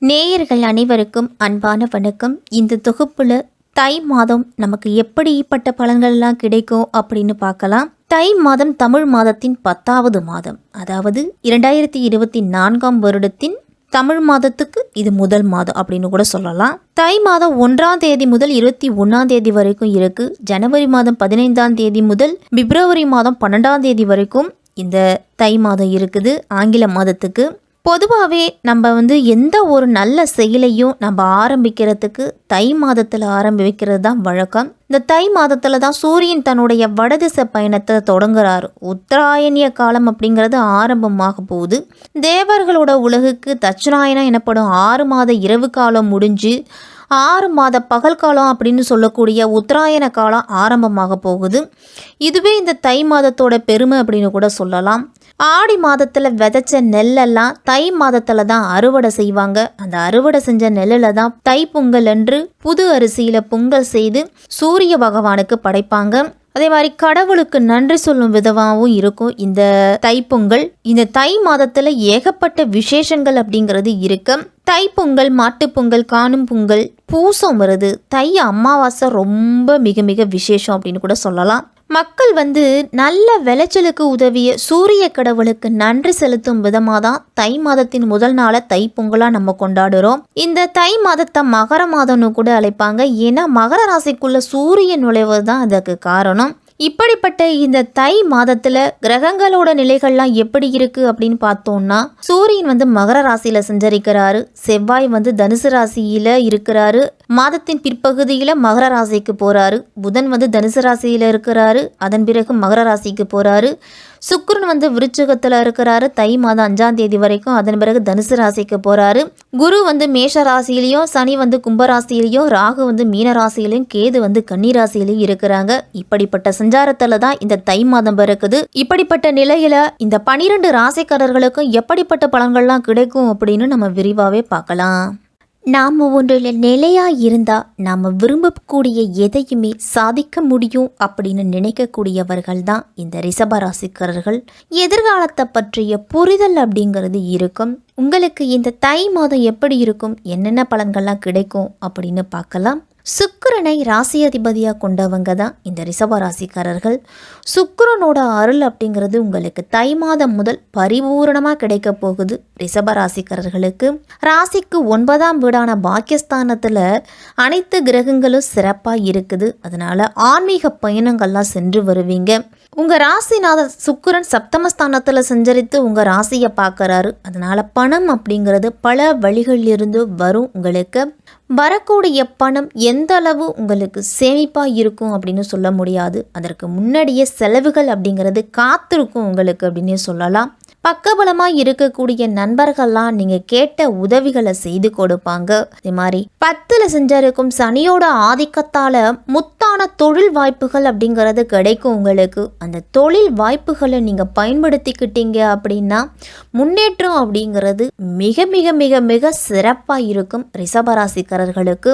நேயர்கள் அனைவருக்கும் அன்பான வணக்கம். இந்த தொகுப்புல தை மாதம் நமக்கு எப்படிப்பட்ட பலன்கள்லாம் கிடைக்கும் அப்படின்னு பார்க்கலாம். தை மாதம் தமிழ் மாதத்தின் 10வது மாதம், அதாவது 2024ஆம் வருடத்தின் தமிழ் மாதத்துக்கு இது முதல் மாதம் அப்படின்னு கூட சொல்லலாம். தை மாதம் 1ஆம் தேதி முதல் 21ஆம் தேதி வரைக்கும் இருக்கு. ஜனவரி மாதம் 15ஆம் தேதி முதல் பிப்ரவரி மாதம் 12ஆம் தேதி வரைக்கும் இந்த தை மாதம் இருக்குது. ஆங்கில மாதத்துக்கு பொதுவாகவே நம்ம எந்த ஒரு நல்ல செயலையும் நம்ம ஆரம்பிக்கிறதுக்கு தை மாதத்தில் ஆரம்பிக்கிறது தான் வழக்கம். இந்த தை மாதத்தில் தான் சூரியன் தன்னுடைய வடதிசை பயணத்தை தொடங்குறாரு. உத்தராயணிய காலம் அப்படிங்கிறது ஆரம்பமாக போகுது. தேவர்களோட உலகுக்கு தட்சிணாயனம் எனப்படும் 6 மாத இரவு காலம் முடிஞ்சு 6 மாத பகல் காலம் அப்படின்னு சொல்லக்கூடிய உத்தராயண காலம் ஆரம்பமாக போகுது. இதுவே இந்த தை மாதத்தோட பெருமை அப்படின்னு கூட சொல்லலாம். ஆடி மாதத்தில் விதைச்ச நெல்லெல்லாம் தை மாதத்தில் தான் அறுவடை செய்வாங்க. அந்த அறுவடை செஞ்ச நெல்லில் தான் தை பொங்கல் அன்று புது அரிசியில் பொங்கல் செய்து சூரிய பகவானுக்கு படைப்பாங்க. அதே மாதிரி கடவுளுக்கு நன்றி சொல்லும் விதமாகவும் இருக்கும் இந்த தைப்பொங்கல். இந்த தை மாதத்தில் ஏகப்பட்ட விசேஷங்கள் அப்படிங்கிறது இருக்கு. தைப்பொங்கல், மாட்டுப்பொங்கல், காணும் பொங்கல், பூசம் வருது, தை அமாவாசை ரொம்ப மிக மிக விசேஷம் அப்படின்னு கூட சொல்லலாம். மக்கள் நல்ல விளைச்சலுக்கு உதவிய சூரிய கடவுளுக்கு நன்றி செலுத்தும் விதமாக தான் தை மாதத்தின் முதல் நாளை தை பொங்கலாக நம்ம கொண்டாடுறோம். இந்த தை மாதத்தை மகர மாதம்னு கூட அழைப்பாங்க. ஏன்னா மகர ராசிக்குள்ள சூரியன் நுழைவது தான் அதுக்கு காரணம். இப்படிப்பட்ட இந்த தை மாதத்துல கிரகங்களோட நிலைகள்லாம் எப்படி இருக்கு அப்படின்னு பார்த்தோம்னா, சூரியன் மகர ராசியில சஞ்சரிக்கிறாரு. செவ்வாய் தனுசு ராசியில இருக்கிறாரு. மாதத்தின் பிற்பகுதியில மகர ராசிக்கு போறாரு. புதன் தனுசு ராசியில இருக்கிறாரு. அதன் பிறகு மகர ராசிக்கு போறாரு. சுக்கிரன் விருச்சிகத்துல இருக்கிறாரு தை மாதம் 5ஆம் தேதி வரைக்கும். அதன் பிறகு தனுசு ராசிக்கு போறாரு. குரு மேஷ ராசியிலையும், சனி கும்ப ராசியிலையும், ராகு மீன ராசியிலையும், கேது கன்னி ராசியிலையும் இருக்கிறாங்க. இப்படிப்பட்ட சஞ்சாரத்துல தான் இந்த தை மாதம் பிறக்குது. இப்படிப்பட்ட நிலையில இந்த 12 ராசிக்காரர்களுக்கும் எப்படிப்பட்ட பலன்கள்லாம் கிடைக்கும் அப்படின்னு நம்ம விரிவாவே பார்க்கலாம். நாம் ஒன்றில் நிலையாக இருந்தால் நாம் விரும்பக்கூடிய எதையுமே சாதிக்க முடியும் அப்படின்னு நினைக்கக்கூடியவர்கள் தான் இந்த ரிஷபராசிக்காரர்கள். எதிர்காலத்தை பற்றிய புரிதல் அப்படிங்கிறது இருக்கும். உங்களுக்கு இந்த தை மாதம் எப்படி இருக்கும், என்னென்ன பலன்கள்லாம் கிடைக்கும் அப்படின்னு பார்க்கலாம். சுக்கிரனை ராசி அதிபதியாக கொண்டவங்க தான் இந்த ரிஷபராசிக்காரர்கள். சுக்கிரனோட அருள் அப்படிங்கிறது உங்களுக்கு தை மாதம் முதல் பரிபூரணமாக கிடைக்க போகுது. ரிஷபராசிக்காரர்களுக்கு ராசிக்கு 9ஆம் வீடான பாக்கியஸ்தானத்தில் அனைத்து கிரகங்களும் சிறப்பாக இருக்குது. அதனால ஆன்மீக பயணங்கள்லாம் சென்று வருவீங்க. உங்கள் ராசிநாதர் சுக்கிரன் சப்தமஸ்தானத்தில் சஞ்சரித்து உங்கள் ராசியை பார்க்குறாரு. அதனால் பணம் அப்படிங்கிறது பல வழிகளிலிருந்து வரும். உங்களுக்கு வரக்கூடிய பணம் எந்த அளவு உங்களுக்கு சேமிப்பாக இருக்கும் அப்படின்னு சொல்ல முடியாது. அதற்கு முன்னாடியே செலவுகள் அப்படிங்கிறது காத்திருக்கும் உங்களுக்கு அப்படின்னு சொல்லலாம். பக்கபலமாக இருக்கக்கூடிய நண்பர்கள்லாம் நீங்கள் கேட்ட உதவிகளை செய்து கொடுப்பாங்க. அதே மாதிரி 10ல் செஞ்சிருக்கும் சனியோட ஆதிக்கத்தால் முத்தான தொழில் வாய்ப்புகள் அப்படிங்கிறது கிடைக்கும் உங்களுக்கு. அந்த தொழில் வாய்ப்புகளை நீங்கள் பயன்படுத்திக்கிட்டீங்க அப்படின்னா முன்னேற்றம் அப்படிங்கிறது மிக மிக மிக மிக சிறப்பாக இருக்கும். ரிஷபராசிக்காரர்களுக்கு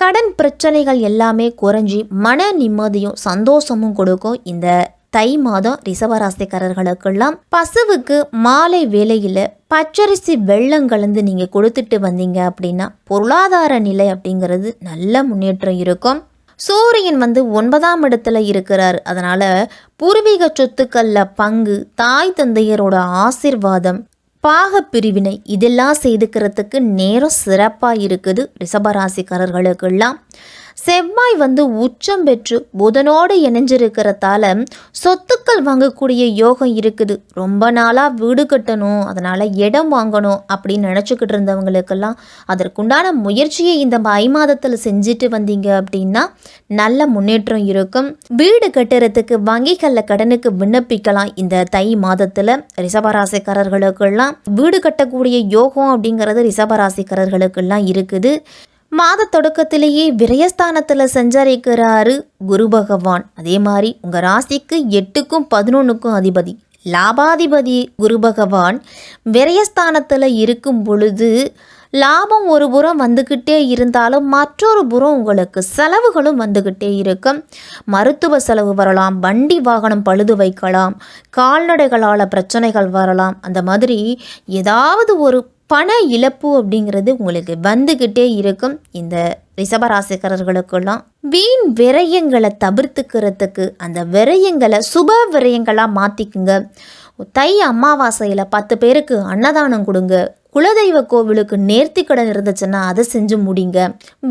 கடன் பிரச்சனைகள் எல்லாமே குறைஞ்சி மன நிம்மதியும் சந்தோஷமும் கொடுக்கும். இந்த தை மாதம் ரிஷபராசிக்காரர்களுக்கெல்லாம் பசுவுக்கு மாலை வேளையில் பச்சரிசி வெள்ளம் கலந்து நீங்கள் கொடுத்துட்டு வந்தீங்க அப்படின்னா பொருளாதார நிலை அப்படிங்கிறது நல்ல முன்னேற்றம் இருக்கும். சூரியன் 9ஆம் இடத்துல இருக்கிறார். அதனால் பூர்வீக சொத்துக்களில் பங்கு, தாய் தந்தையரோட ஆசிர்வாதம், பாக பிரிவினை இதெல்லாம் செய்துக்கிறதுக்கு நேரம் சிறப்பாக இருக்குது ரிஷபராசிக்காரர்களுக்கெல்லாம். செவ்வாய் உச்சம் பெற்று புதனோடு இணைஞ்சிருக்கிறதால சொத்துக்கள் வாங்கக்கூடிய யோகம் இருக்குது. ரொம்ப நாளாக வீடு கட்டணும், அதனால் இடம் வாங்கணும் அப்படின்னு நினச்சிக்கிட்டு இருந்தவங்களுக்கெல்லாம் அதற்குண்டான முயற்சியை இந்த தை மாதத்தில் செஞ்சுட்டு வந்தீங்க அப்படின்னா நல்ல முன்னேற்றம் இருக்கும். வீடு கட்டுறதுக்கு வங்கிகளில் கடனுக்கு விண்ணப்பிக்கலாம். இந்த தை மாதத்தில் ரிஷபராசிக்காரர்களுக்கெல்லாம் வீடு கட்டக்கூடிய யோகம் அப்படிங்கிறது ரிஷபராசிக்காரர்களுக்கெல்லாம் இருக்குது. மாத தொடக்கத்திலேயே விரயஸ்தானத்தில் சஞ்சரிக்கிறாரு குரு பகவான். அதே மாதிரி உங்கள் ராசிக்கு 8க்கும் 11க்கும் அதிபதி லாபாதிபதி குரு பகவான் விரயஸ்தானத்தில் இருக்கும் பொழுது லாபம் ஒரு புறம் வந்துக்கிட்டே இருந்தாலும் மற்றொரு புறம் உங்களுக்கு செலவுகளும் வந்துக்கிட்டே இருக்கும். மருத்துவ செலவு வரலாம், வண்டி வாகனம் பழுது வைக்கலாம், கால்நடைகளால் பிரச்சனைகள் வரலாம். அந்த மாதிரி ஏதாவது ஒரு பண இழப்பு அப்படிங்கிறது உங்களுக்கு வந்துக்கிட்டே இருக்கும். இந்த ரிஷபராசிக்காரர்களுக்கெல்லாம் வீண் விரயங்களை தவிர்த்துக்கிறதுக்கு அந்த விரயங்களை சுப விரயங்களாக மாற்றிக்குங்க. தை அமாவாசையில் 10 பேருக்கு அன்னதானம் கொடுங்க. குலதெய்வ கோவிலுக்கு நேர்த்திக்கடன் இருந்துச்சுன்னா அதை செஞ்சு முடிங்க.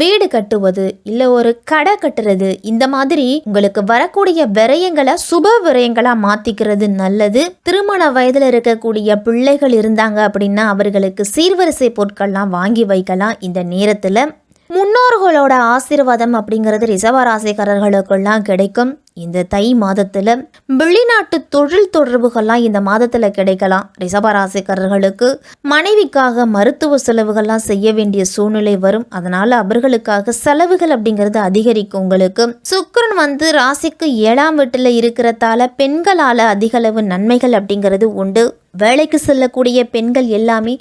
வீடு கட்டுவது இல்லை ஒரு கடை கட்டுறது, இந்த மாதிரி உங்களுக்கு வரக்கூடிய விரயங்களை சுப விரயங்களா மாத்திக்கிறது நல்லது. திருமண வயதுல இருக்கக்கூடிய பிள்ளைகள் இருந்தாங்க அப்படின்னா அவர்களுக்கு சீர்வரிசை பொருட்கள்லாம் வாங்கி வைக்கலாம். இந்த நேரத்துல முன்னோர்களோட ஆசீர்வாதம் அப்படிங்கிறது ரிஷபராசிக்காரர்களுக்கெல்லாம் கிடைக்கும். இந்த தை மாதத்தில் வெளிநாட்டு தொழில் தொடர்புகள்லாம் இந்த மாதத்தில் கிடைக்கலாம். ரிஷபராசிக்காரர்களுக்கு மனைவிக்காக மருத்துவ செலவுகள்லாம் செய்ய வேண்டிய சூழ்நிலை வரும். அதனால அவர்களுக்காக செலவுகள் அப்படிங்கிறது அதிகரிக்கும். உங்களுக்கு சுக்கிரன் ராசிக்கு 7ஆம் வீட்டில் இருக்கிறதால பெண்களால் அதிகளவு நன்மைகள் அப்படிங்கிறது உண்டு. வேலைக்கு செல்லக்கூடிய பெண்கள் எல்லாமே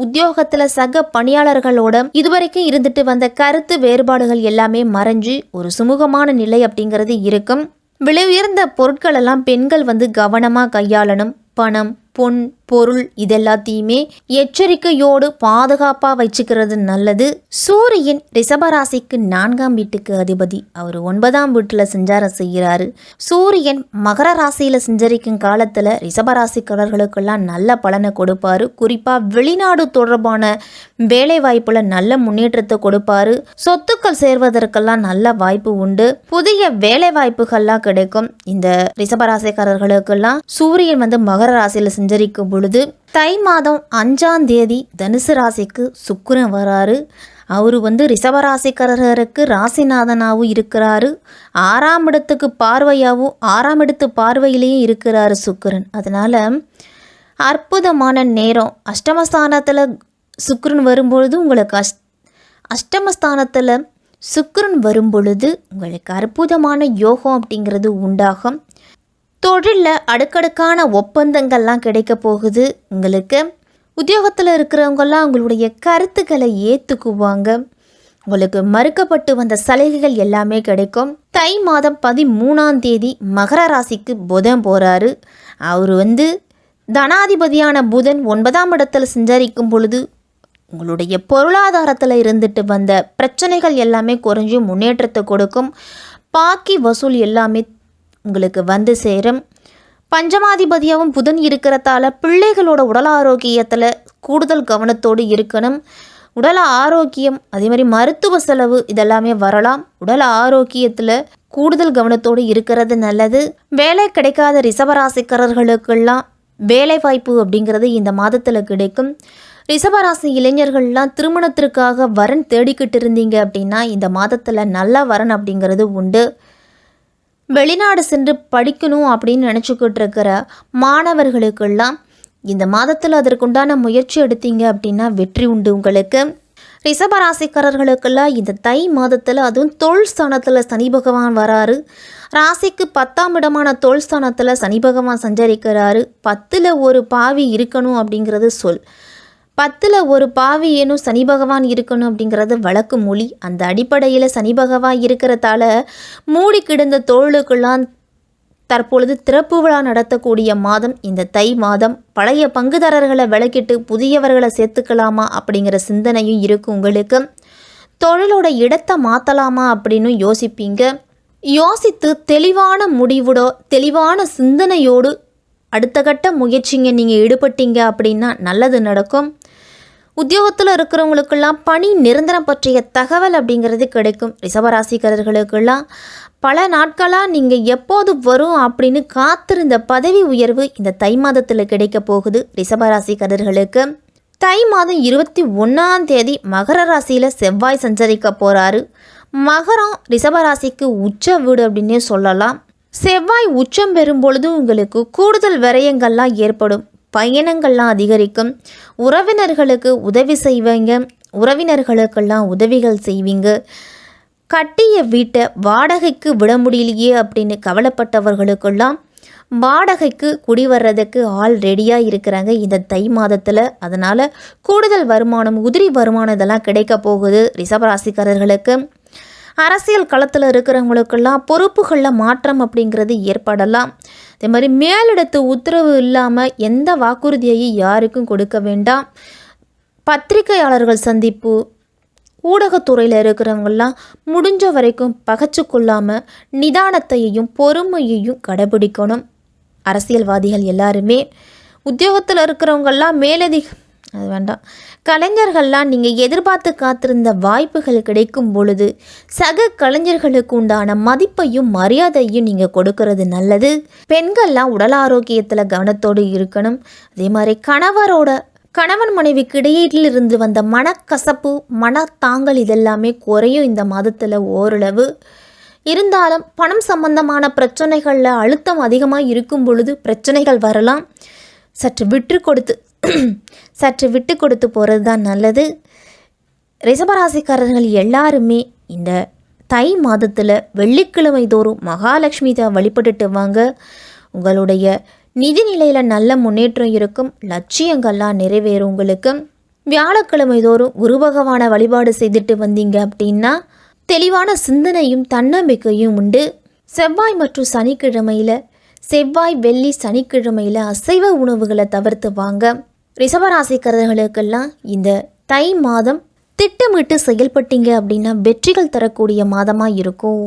உத்தியோகத்தில் சக பணியாளர்களோட இதுவரைக்கும் இருந்துட்டு வந்த கருத்து வேறுபாடுகள் எல்லாமே மறைஞ்சு ஒரு சுமூகமான நிலை அப்படிங்கிறது இருக்கும். விலை உயர்ந்த பொருட்கள் எல்லாம் பெண்கள் கவனமாக கையாளணும். பணம், பொன், பொருள் இதெல்லாத்தையுமே எச்சரிக்கையோடு பாதுகாப்பாக வச்சுக்கிறது நல்லது. சூரியன் ரிஷபராசிக்கு 4ஆம் வீட்டுக்கு அதிபதி. அவர் 9ஆம் வீட்டில் சஞ்சாரம் செய்கிறாரு. சூரியன் மகர ராசியில் சஞ்சரிக்கும் காலத்தில் ரிஷபராசிக்காரர்களுக்கெல்லாம் நல்ல பலனை கொடுப்பாரு. குறிப்பாக வெளிநாடு தொடர்பான வேலை வாய்ப்புல நல்ல முன்னேற்றத்தை கொடுப்பாரு. சொத்துக்கள் சேர்வதற்கெல்லாம் நல்ல வாய்ப்பு உண்டு. புதிய வேலை வாய்ப்புகள்லாம் கிடைக்கும். இந்த ரிஷபராசிக்காரர்களுக்கெல்லாம் சூரியன் மகர ராசியில் சஞ்சரிக்கும் பொழுது தை மாதம் 5ஆம் தேதி தனுசு ராசிக்கு சுக்கிரன் வராரு. அவரு ரிஷபராசிக்காரருக்கு ராசிநாதனாகவும் இருக்கிறாரு. 6ஆம் இடத்துக்கு பார்வையாகவும் 6ஆம் இடத்து பார்வையிலையும் இருக்கிறாரு சுக்கிரன். அதனால அற்புதமான நேரம். அஷ்டமஸ்தானத்தில் சுக்கிரன் வரும்பொழுது உங்களுக்கு அஷ்டமஸ்தானத்தில் சுக்கிரன் வரும்பொழுது உங்களுக்கு அற்புதமான யோகம் அப்படிங்கிறது உண்டாகும். தொழிலில் அடுக்கடுக்கான ஒப்பந்தங்கள்லாம் கிடைக்க போகுது. உங்களுக்கு உத்தியோகத்தில் இருக்கிறவங்கெல்லாம் உங்களுடைய கருத்துக்களை ஏற்றுக்குவாங்க. உங்களுக்கு மறுக்கப்பட்டு வந்த சலுகைகள் எல்லாமே கிடைக்கும். தை மாதம் 13ஆம் தேதி மகர ராசிக்கு புதன் போகிறாரு. அவர் தனாதிபதியான புதன் 9ஆம் இடத்துல சஞ்சரிக்கும் பொழுது உங்களுடைய பொருளாதாரத்தில் இருந்துட்டு வந்த பிரச்சனைகள் எல்லாமே குறைஞ்சி முன்னேற்றத்தை கொடுக்கும். பாக்கி வசூல் எல்லாமே உங்களுக்கு சேரும். பஞ்சமாதிபதியாகவும் புதன் இருக்கிறதால பிள்ளைகளோட உடல் ஆரோக்கியத்தில் கூடுதல் கவனத்தோடு இருக்கணும். உடல் ஆரோக்கியம் அதே மாதிரி மருத்துவ செலவு இதெல்லாமே வரலாம். உடல் ஆரோக்கியத்தில் கூடுதல் கவனத்தோடு இருக்கிறது நல்லது. வேலை கிடைக்காத ரிஷபராசிக்காரர்களுக்கெல்லாம் வேலை வாய்ப்பு அப்படிங்கிறது இந்த மாதத்தில் கிடைக்கும். ரிஷபராசி இளைஞர்கள்லாம் திருமணத்திற்காக வரன் தேடிக்கிட்டு இருந்தீங்க அப்படின்னா இந்த மாதத்தில் நல்ல வரன் அப்படிங்கிறது உண்டு. வெளிநாடு சென்று படிக்கணும் அப்படின்னு நினச்சிக்கிட்டு இருக்கிற மாணவர்களுக்கெல்லாம் இந்த மாதத்தில் அதற்குண்டான முயற்சி எடுத்தீங்க அப்படின்னா வெற்றி உண்டு. உங்களுக்கு ரிஷபராசிக்காரர்களுக்கெல்லாம் இந்த தை மாதத்தில் அதுவும் தொழில் ஸ்தானத்தில் சனி பகவான் வராரு. ராசிக்கு 10ஆம் இடமான தொழில் ஸ்தானத்தில் சனி பகவான் சஞ்சரிக்கிறாரு. 10ல் ஒரு பாவி இருக்கணும் அப்படிங்கிறது சொல். 10ல் ஒரு பாவி ஏனும் சனி பகவான் இருக்கணும் அப்படிங்கிறது வழக்கு மொழி. அந்த அடிப்படையில் சனி பகவான் இருக்கிறதால மூடி கிடந்த தொழிலுக்கெல்லாம் தற்பொழுது திறப்பு விழா நடத்தக்கூடிய மாதம் இந்த தை மாதம். பழைய பங்குதாரர்களை விலக்கிட்டு புதியவர்களை சேர்த்துக்கலாமா அப்படிங்கிற சிந்தனையும் இருக்கும். உங்களுக்கு தொழிலோட இடத்தை மாற்றலாமா அப்படின்னு யோசிப்பீங்க. யோசித்து தெளிவான முடிவோட தெளிவான சிந்தனையோடு அடுத்த கட்ட முயற்சிங்க நீங்கள் ஈடுபட்டீங்க அப்படின்னா நல்லது நடக்கும். உத்தியோகத்தில் இருக்கிறவங்களுக்கெல்லாம் பணி நிரந்தரம் பற்றிய தகவல் அப்படிங்கிறது கிடைக்கும். ரிஷபராசிக்காரர்களுக்கெல்லாம் பல நாட்களாக நீங்கள் எப்போது வரும் அப்படின்னு காத்திருந்த பதவி உயர்வு இந்த தை மாதத்தில் கிடைக்க போகுது. ரிஷபராசிக்காரர்களுக்கு தை மாதம் 21ஆம் தேதி மகர ராசியில் செவ்வாய் சஞ்சரிக்க போகிறாரு. மகரம் ரிஷபராசிக்கு உச்ச வீடு அப்படின்னே சொல்லலாம். செவ்வாய் உச்சம் பெறும் பொழுது உங்களுக்கு கூடுதல் விரயங்கள்லாம் ஏற்படும். பயணங்கள்லாம் அதிகரிக்கும். உறவினர்களுக்கு உதவி செய்வீங்க. உறவினர்களுக்கெல்லாம் உதவிகள் செய்வீங்க. கட்டிய வீட்டை வாடகைக்கு விட முடியலையே அப்படின்னு கவலைப்பட்டவர்களுக்கெல்லாம் வாடகைக்கு குடி வர்றதுக்கு ஆள் ரெடியாக இருக்கிறாங்க இந்த தை மாதத்தில். அதனால் கூடுதல் வருமானம், உதிரி வருமானம் இதெல்லாம் கிடைக்க போகுது ரிஷபராசிக்காரர்களுக்கு. அரசியல் களத்தில் இருக்கிறவங்களுக்கெல்லாம் பொறுப்புகளில் மாற்றம் அப்படிங்கிறது ஏற்படலாம். அதே மாதிரி மேலிடத்து உத்தரவு இல்லாமல் எந்த வாக்குறுதியையும் யாருக்கும் கொடுக்க வேண்டாம். பத்திரிகையாளர்கள் சந்திப்பு, ஊடகத்துறையில் இருக்கிறவங்கெல்லாம் முடிஞ்ச வரைக்கும் பகச்சு கொள்ளாமல் நிதானத்தையும் பொறுமையையும் கடைபிடிக்கணும். அரசியல்வாதிகள் எல்லாருமே, உத்தியோகத்தில் இருக்கிறவங்கெல்லாம் அது வேண்டாம், கலைஞர்கள்லாம் நீங்கள் எதிர்பார்த்து காத்திருந்த வாய்ப்புகள் கிடைக்கும் பொழுது சக கலைஞர்களுக்கு உண்டான மதிப்பையும் மரியாதையும் நீங்கள் கொடுக்கறது நல்லது. பெண்கள்லாம் உடல் ஆரோக்கியத்தில் கவனத்தோடு இருக்கணும். அதே மாதிரி கணவன் மனைவிக்கு இடையிலிருந்து வந்த மனக்கசப்பு, மனத்தாங்கல் இதெல்லாமே குறையும் இந்த மாதத்தில் ஓரளவு. இருந்தாலும் பணம் சம்பந்தமான பிரச்சனைகளில் அழுத்தம் அதிகமாக இருக்கும் பொழுது பிரச்சனைகள் வரலாம். சற்று விட்டு கொடுத்து போகிறது தான் நல்லது. ரிஷபராசிக்காரர்கள் எல்லாருமே இந்த தை மாதத்தில் வெள்ளிக்கிழமை தோறும் மகாலட்சுமி வழிபட்டுட்டு வாங்க. உங்களுடைய நிதி நிலையில் நல்ல முன்னேற்றம் இருக்கும். லட்சியங்கள்லாம் நிறைவேறும். உங்களுக்கு வியாழக்கிழமை தோறும் குரு பகவானை வழிபாடு செய்துட்டு வந்தீங்க அப்படின்னா தெளிவான சிந்தனையும் தன்னம்பிக்கையும் உண்டு. செவ்வாய் வெள்ளி சனிக்கிழமையில் அசைவ உணவுகளை தவிர்த்து வாங்க. ரிஷபராசிக்காரர்களுக்கெல்லாம் இந்த தை மாதம் திட்டமிட்டு செயல்பட்டீங்க அப்படின்னா வெற்றிகள் தரக்கூடிய மாதமாக இருக்கும்.